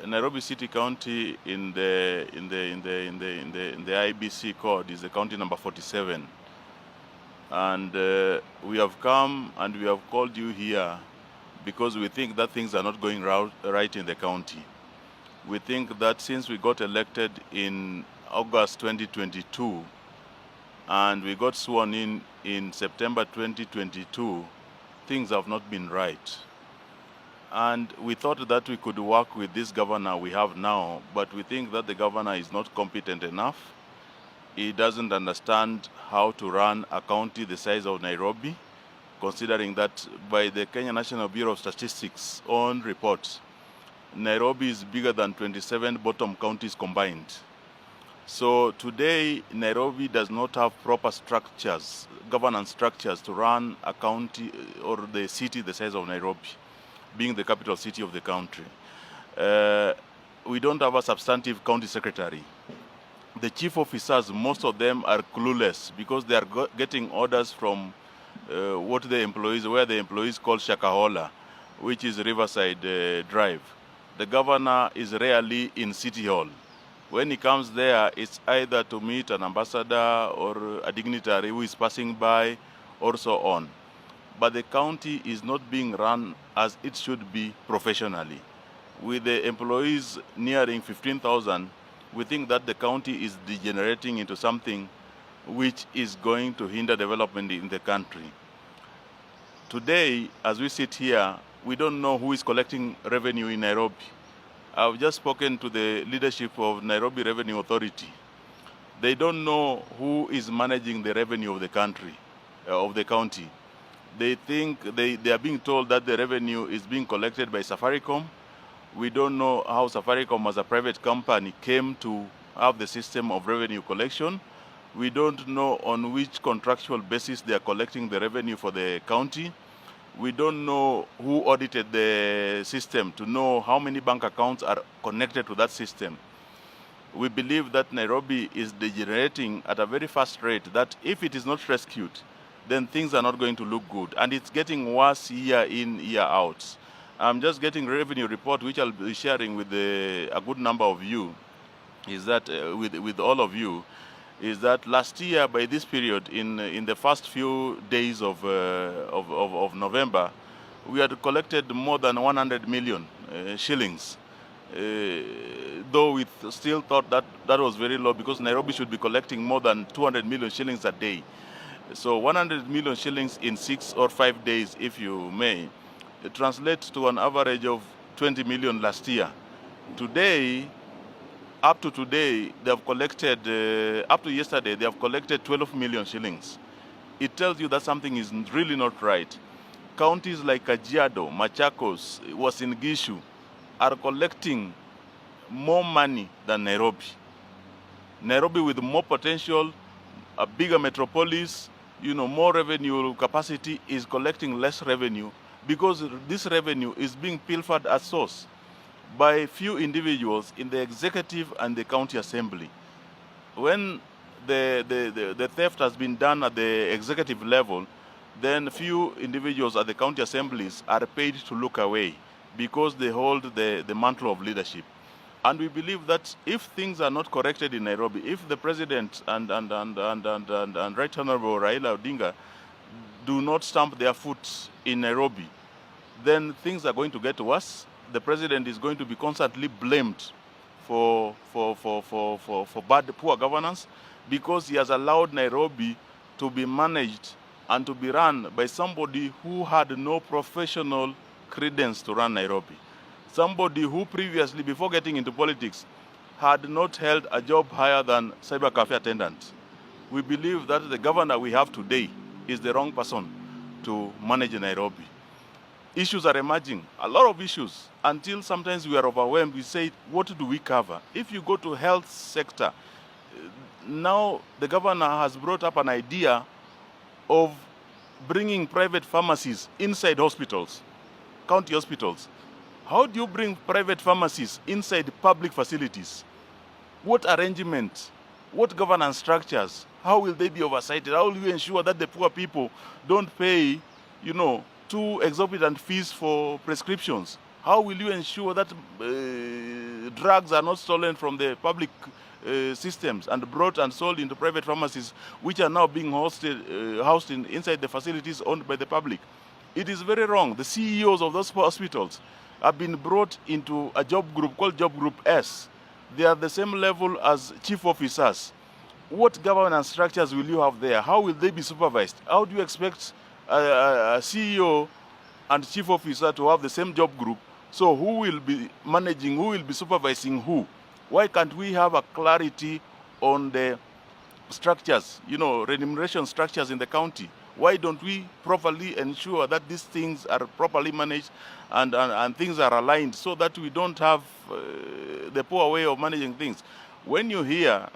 Nairobi City County in the IBC code is the county number 47. And we have come and we have called you here because we think that things are not going right in the county. We think that since we got elected in August 2022 and we got sworn in September 2022, things have not been right. And we thought that we could work with this governor we have now, but we think that the governor is not competent enough. He doesn't understand how to run a county the size of Nairobi, considering that by the Kenya National Bureau of Statistics own report, Nairobi is bigger than 27 bottom counties combined. So today, Nairobi does not have proper structures, governance structures to run a county or the city the size of Nairobi, being the capital city of the country. We don't have a substantive county secretary. The chief officers, most of them are clueless because they are getting orders from where the employees call Shakahola, which is Riverside Drive. The governor is rarely in City Hall. When he comes there, it's either to meet an ambassador or a dignitary who is passing by or so on. But the county is not being run as it should be professionally. With the employees nearing 15,000, we think that the county is degenerating into something which is going to hinder development in the country. Today, as we sit here, we don't know who is collecting revenue in Nairobi. I've just spoken to the leadership of Nairobi Revenue Authority. They don't know who is managing the revenue of the country, of the county. They think they are being told that the revenue is being collected by Safaricom. We don't know how Safaricom as a private company came to have the system of revenue collection. We don't know on which contractual basis they are collecting the revenue for the county. We don't know who audited the system to know how many bank accounts are connected to that system. We believe that Nairobi is degenerating at a very fast rate, that if it is not rescued, then things are not going to look good. And it's getting worse year in, year out. I'm just getting revenue report, which I'll be sharing with a good number of you, is that with all of you, is that last year by this period, in the first few days of November, we had collected more than 100 million shillings. Though we still thought that was very low because Nairobi should be collecting more than 200 million shillings a day. So 100 million shillings in 6 or 5 days, if you may, it translates to an average of 20 million last year. Today, up to today, they have collected, up to yesterday, they have collected 12 million shillings. It tells you that something is really not right. Counties like Kajiado, Machakos, Uasin Gishu are collecting more money than Nairobi. Nairobi with more potential, a bigger metropolis, more revenue capacity, is collecting less revenue because this revenue is being pilfered at source by few individuals in the executive and the county assembly. When the theft has been done at the executive level, then few individuals at the county assemblies are paid to look away because they hold the mantle of leadership. And we believe that if things are not corrected in Nairobi, if the president and Right Honorable Raila Odinga do not stamp their foot in Nairobi, then things are going to get worse. The president is going to be constantly blamed for poor governance because he has allowed Nairobi to be managed and to be run by somebody who had no professional credence to run Nairobi. Somebody who previously, before getting into politics, had not held a job higher than cyber cafe attendant. We believe that the governor we have today is the wrong person to manage Nairobi. Issues are emerging, a lot of issues, until sometimes we are overwhelmed. We say, what do we cover? If you go to health sector, now the governor has brought up an idea of bringing private pharmacies inside hospitals, county hospitals. How do you bring private pharmacies inside public facilities? What arrangements? What governance structures? How will they be oversighted? How will you ensure that the poor people don't pay, too exorbitant fees for prescriptions? How will you ensure that drugs are not stolen from the public systems and brought and sold into private pharmacies, which are now being housed inside the facilities owned by the public. It is very wrong. The CEOs of those hospitals have been brought into a job group called Job Group S. They are the same level as chief officers. What governance structures will you have there? How will they be supervised? How do you expect a CEO and chief officer to have the same job group? So who will be managing, who will be supervising who? Why can't we have a clarity on the structures, remuneration structures in the county? Why don't we properly ensure that these things are properly managed and things are aligned so that we don't have the poor way of managing things? When you hear,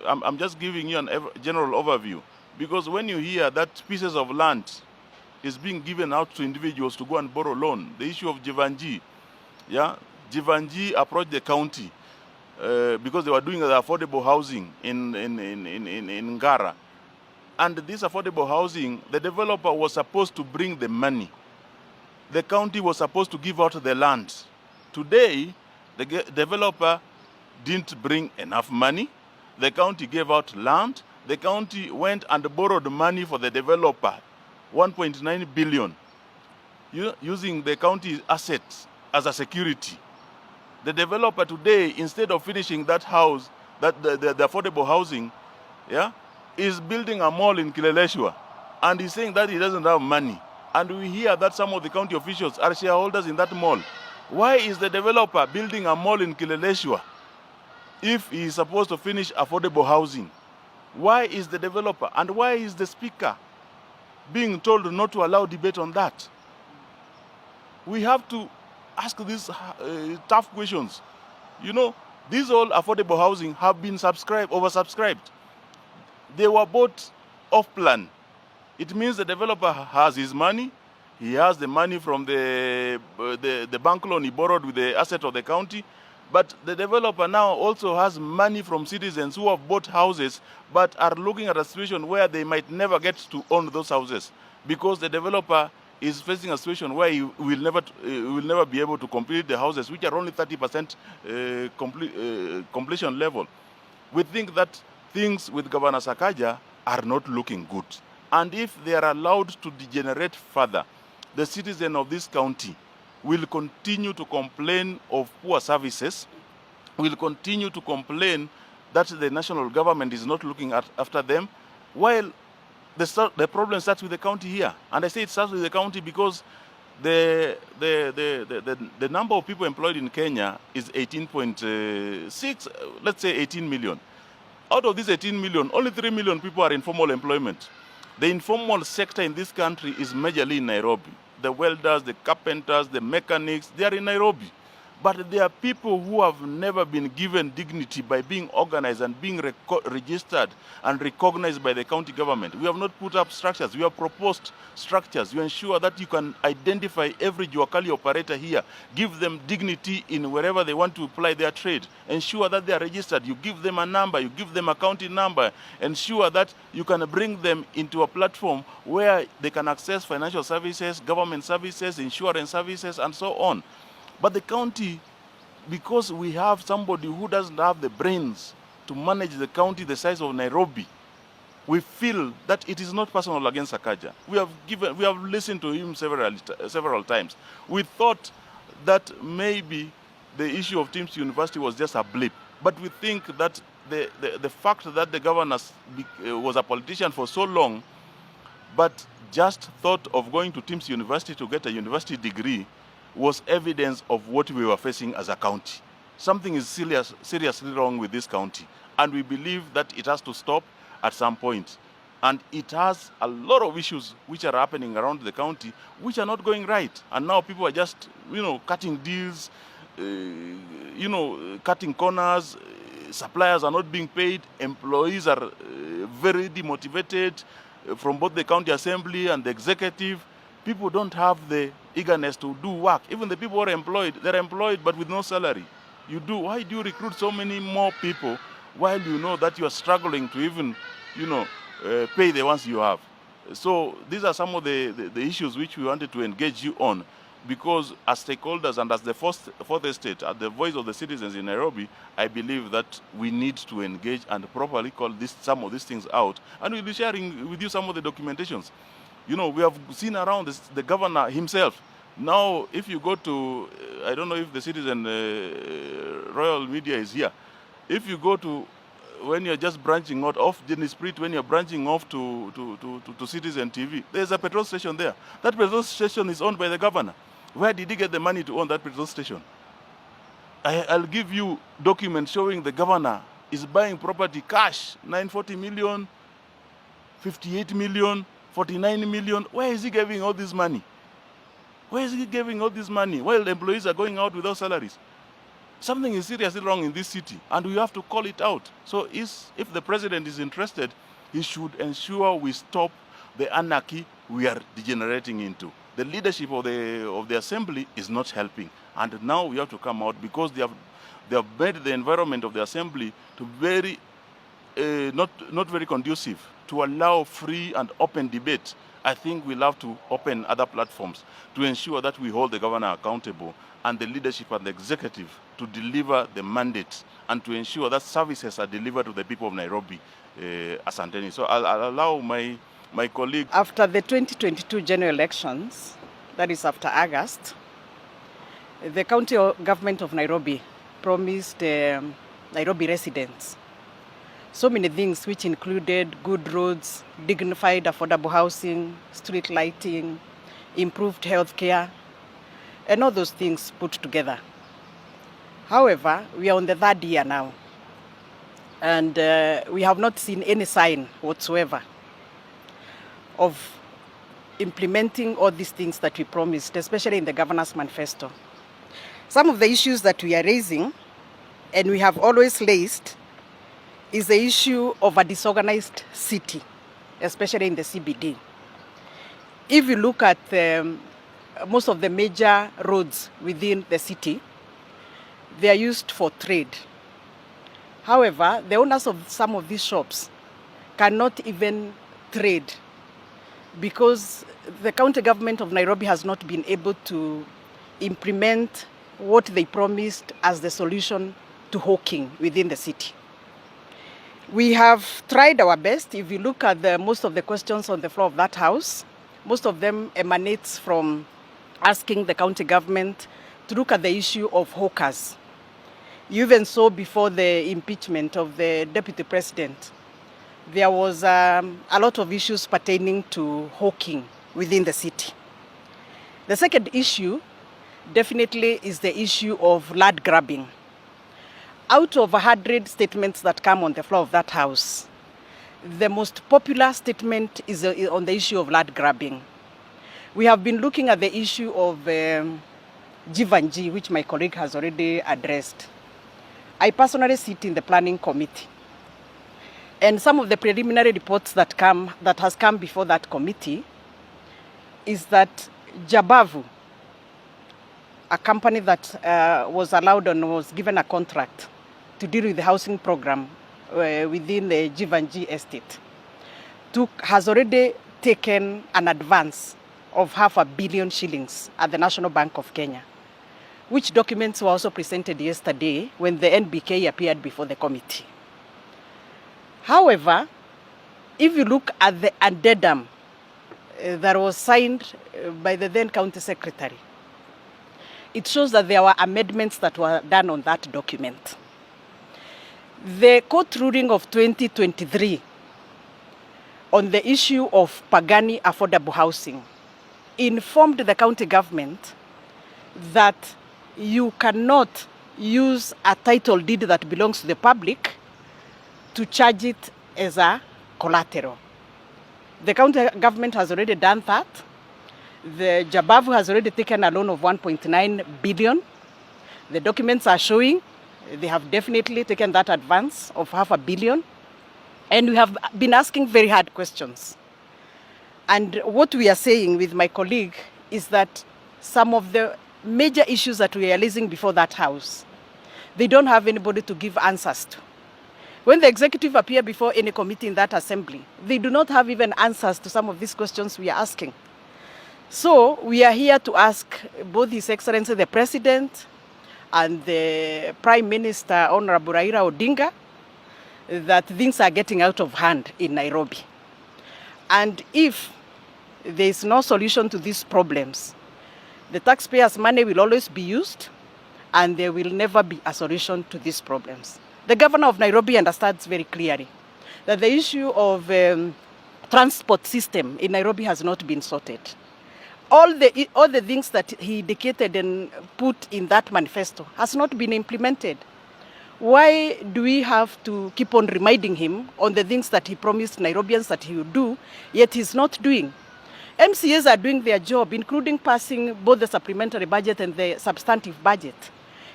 I'm just giving you a general overview, because when you hear that pieces of land is being given out to individuals to go and borrow loan, the issue of Jivanji, Jivanji approached the county because they were doing the affordable housing in Ngara. And this affordable housing, the developer was supposed to bring the money. The county was supposed to give out the land. Today, the developer didn't bring enough money. The county gave out land. The county went and borrowed money for the developer, 1.9 billion, using the county's assets as a security. The developer today, instead of finishing that house, the affordable housing, is building a mall in Kileleshwa, and he's saying that he doesn't have money. And we hear that some of the county officials are shareholders in that mall. Why is the developer building a mall in Kileleshwa if he is supposed to finish affordable housing? Why is the developer, and why is the speaker being told not to allow debate on that? We have to ask these tough questions. These all affordable housing have been oversubscribed. They were bought off plan. It means the developer has his money. He has the money from the bank loan he borrowed with the asset of the county. But the developer now also has money from citizens who have bought houses but are looking at a situation where they might never get to own those houses, because the developer is facing a situation where he will never be able to complete the houses, which are only 30% completion level. We think that things with Governor Sakaja are not looking good. And if they are allowed to degenerate further, the citizen of this county will continue to complain of poor services, will continue to complain that the national government is not looking after them, while the problem starts with the county here. And I say it starts with the county because the number of people employed in Kenya is 18.6, let's say 18 million. Out of these 18 million, only 3 million people are in formal employment. The informal sector in this country is majorly in Nairobi. The welders, the carpenters, the mechanics, they are in Nairobi. But there are people who have never been given dignity by being organized and being registered and recognized by the county government. We have not put up structures. We have proposed structures. You ensure that you can identify every Juakali operator here, give them dignity in wherever they want to apply their trade, ensure that they are registered. You give them a number, you give them a county number, ensure that you can bring them into a platform where they can access financial services, government services, insurance services, and so on. But the county, because we have somebody who doesn't have the brains to manage the county the size of Nairobi, we feel that it is not personal against Sakaja. We have listened to him several times. We thought that maybe the issue of Teams University was just a blip. But we think that the fact that the governor was a politician for so long, but just thought of going to Teams University to get a university degree, was evidence of what we were facing as a county. Something is seriously wrong with this county, and we believe that it has to stop at some point. And it has a lot of issues which are happening around the county which are not going right. And now people are just, cutting deals, cutting corners. Suppliers are not being paid. Employees are very demotivated from both the county assembly and the executive. People don't have the eagerness to do work. Even the people who are employed, they're employed but with no salary. Why do you recruit so many more people while you know that you are struggling to even, pay the ones you have? So these are some of the issues which we wanted to engage you on. because as stakeholders and as the fourth estate, at the voice of the citizens in Nairobi, I believe that we need to engage and properly call some of these things out. And we'll be sharing with you some of the documentations. You know, we have seen around the governor himself. Now, if you go to, I don't know if the Citizen Royal Media is here. If you go to, when you're just branching out off Jenny Street, when you're branching off to Citizen TV, there's a petrol station there. That petrol station is owned by the governor. Where did he get the money to own that petrol station? I'll give you documents showing the governor is buying property cash, 940 million, 58 million, 49 million. Where is he getting all this money? Where is he giving all this money while the employees are going out without salaries? Something is seriously wrong in this city, and we have to call it out. So if the president is interested, he should ensure we stop the anarchy we are degenerating into. The leadership of the assembly is not helping, and now we have to come out because they have made the environment of the assembly to very not very conducive to allow free and open debate. I think we'll have to open other platforms to ensure that we hold the governor accountable and the leadership and the executive to deliver the mandate and to ensure that services are delivered to the people of Nairobi. Asanteni. So I'll allow my colleague. After the 2022 general elections, that is after August, the county government of Nairobi promised Nairobi residents so many things, which included good roads, dignified affordable housing, street lighting, improved health care, and all those things put together. However, we are on the third year now, and we have not seen any sign whatsoever of implementing all these things that we promised, especially in the Governor's Manifesto. Some of the issues that we are raising, and we have always raised, is the issue of a disorganized city, especially in the CBD. If you look at most of the major roads within the city, they are used for trade. However, the owners of some of these shops cannot even trade because the county government of Nairobi has not been able to implement what they promised as the solution to hawking within the city. We have tried our best. If you look at most of the questions on the floor of that house, most of them emanates from asking the county government to look at the issue of hawkers. You even saw before the impeachment of the deputy president, there was a lot of issues pertaining to hawking within the city. The second issue definitely is the issue of land grabbing. Out of 100 statements that come on the floor of that house, the most popular statement is on the issue of land grabbing. We have been looking at the issue of G, which my colleague has already addressed. I personally sit in the planning committee. And some of the preliminary reports that has come before that committee is that Jabavu, a company that was allowed and was given a contract to deal with the housing program within the G estate, has already taken an advance of $500 million shillings at the National Bank of Kenya, which documents were also presented yesterday when the NBK appeared before the committee. However, if you look at the addendum that was signed by the then county secretary, it shows that there were amendments that were done on that document. The court ruling of 2023 on the issue of Pagani affordable housing informed the county government that you cannot use a title deed that belongs to the public to charge it as a collateral. The county government has already done that. The Jabavu has already taken a loan of 1.9 billion. The documents are showing they have definitely taken that advance of $500 million. And we have been asking very hard questions. And what we are saying with my colleague is that some of the major issues that we are raising before that house, they don't have anybody to give answers to. When the executive appear before any committee in that assembly, they do not have even answers to some of these questions we are asking. So we are here to ask both His Excellency the President and the Prime Minister, Honorable Raila Odinga, that things are getting out of hand in Nairobi. And if there is no solution to these problems, the taxpayers' money will always be used and there will never be a solution to these problems. The governor of Nairobi understands very clearly that the issue of transport system in Nairobi has not been sorted. All the things that he indicated and put in that manifesto has not been implemented. Why do we have to keep on reminding him on the things that he promised Nairobians that he would do, yet he's not doing? MCAs are doing their job, including passing both the supplementary budget and the substantive budget.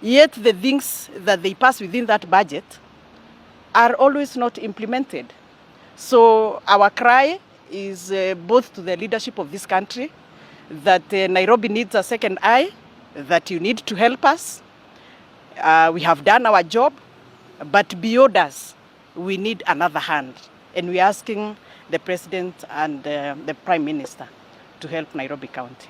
Yet the things that they pass within that budget are always not implemented. So our cry is both to the leadership of this country, that Nairobi needs a second eye, that you need to help us. We have done our job, but beyond us, we need another hand. And we're asking the President and the Prime Minister to help Nairobi County.